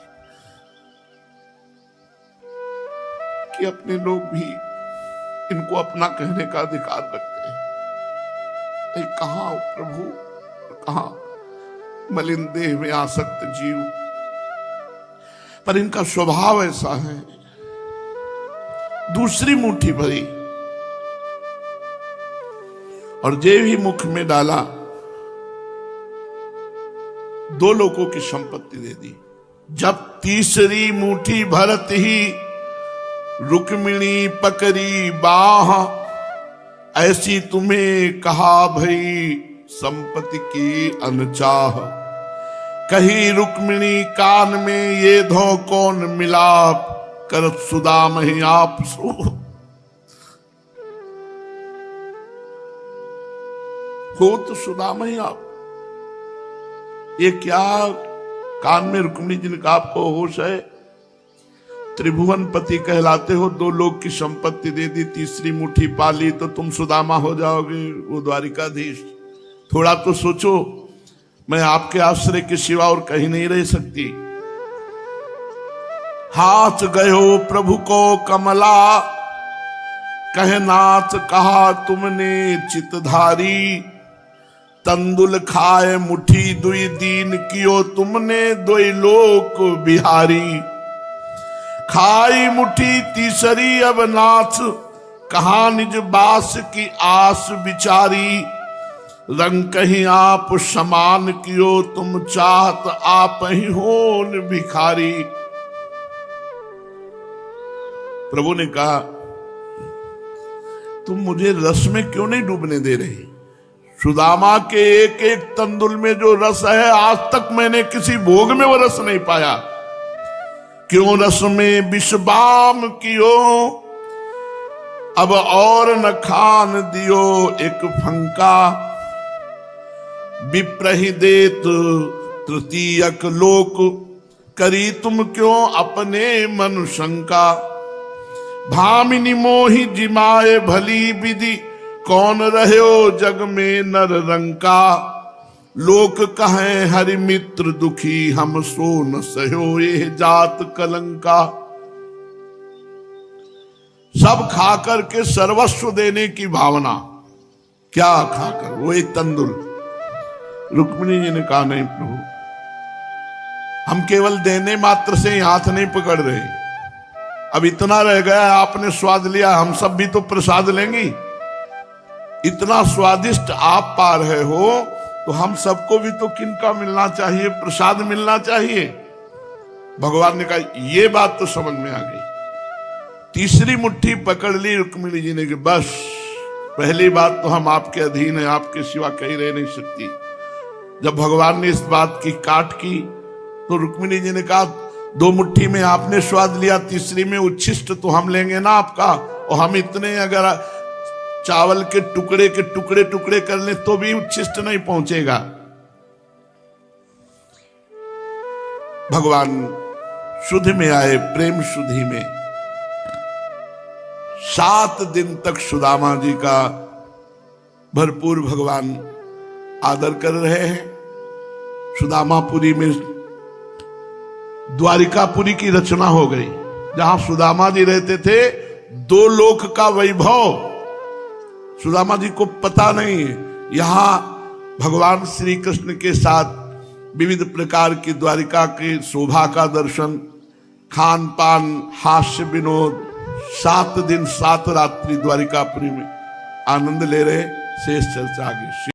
कि अपने लोग भी इनको अपना कहने का अधिकार रखते हैं। कहां प्रभु, कहां मलिन देह में आसक्त जीव, पर इनका स्वभाव ऐसा है। दूसरी मुट्ठी भरी और जे भी मुख में डाला, 2 लोगों की संपत्ति दे दी। जब तीसरी मुट्ठी भरत ही रुक्मिणी पकड़ी बाह, ऐसी तुम्हें कहा भई संपत्ति की अनचाह। कही रुक्मिणी कान में ये धो कौन मिलाप, करत सुदाम ही आप सो। हो तो सुदाम ही आप, ये क्या कान में रुक्मिणी जी ने कहा आपको होश है? त्रिभुवन पति कहलाते हो, 2 लोग की संपत्ति दे दी, तीसरी मुट्ठी पाली तो तुम सुदामा हो जाओगे, वो द्वारिकाधीश। थोड़ा तो सोचो, मैं आपके आश्रय के सिवा और कहीं नहीं रह सकती। हाथ गयो प्रभु को कमला, कह नाथ कहा तुमने चितधारी। तंदुल खाए मुट्ठी दुई दीन कियो तुमने, दोई लोक बिहारी। खाई मुट्ठी तीसरी अब नाथ, कहा निज बास की आस बिचारी। रंग कहीं आप समान कियो तुम, चाहत आप ही होन भिखारी। प्रभु ने कहा तुम मुझे रस में क्यों नहीं डूबने दे रही? सुदामा के एक एक तंदुल में जो रस है, आज तक मैंने किसी भोग में वो रस नहीं पाया। क्यों रस में विषबाम कियो, अब और न खान दियो एक फंका। विप्रहि देत तृतीयक लोक, करी तुम क्यों अपने मन शंका। भामिनी मोहि जिमाए भली विधि, कौन रहो जग में नर रंका। लोक कहें हरि मित्र दुखी, हम सो न सहो ये जात कलंका। सब खाकर के सर्वस्व देने की भावना, क्या खाकर? वो एक तंदुल। रुक्मिणी जी ने कहा नहीं प्रभु, हम केवल देने मात्र से ही हाथ नहीं पकड़ रहे, अब इतना रह गया, आपने स्वाद लिया, हम सब भी तो प्रसाद लेंगे। इतना स्वादिष्ट आप पा रहे हो तो हम सबको भी तो किनका मिलना चाहिए, प्रसाद मिलना चाहिए। भगवान ने कहा ये बात तो समझ में आ गई। तीसरी मुट्ठी पकड़ ली रुक्मिणी जी ने कि बस, पहली बात तो हम आपके अधीन है, आपके सिवा कहीं रह नहीं सकती। जब भगवान ने इस बात की काट की तो रुक्मिणी जी ने कहा 2 मुट्ठी में आपने स्वाद लिया, तीसरी में उच्छिष्ट तो हम लेंगे ना आपका। और हम इतने अगर चावल के टुकड़े टुकड़े कर ले तो भी उच्छिष्ट नहीं पहुंचेगा। भगवान शुद्ध में आए, प्रेम शुद्धि में। 7 दिन तक सुदामा जी का भरपूर भगवान आदर कर रहे हैं। सुदामापुरी में द्वारिकापुरी की रचना हो गई, जहां सुदामा जी रहते थे। 2 लोक का वैभव सुदामा जी को पता नहीं। यहां भगवान श्री कृष्ण के साथ विविध प्रकार की द्वारिका की शोभा का दर्शन, खान पान, हास्य विनोद, 7 दिन 7 रात्रि द्वारिकापुरी में आनंद ले रहे। शेष चर्चा आगे।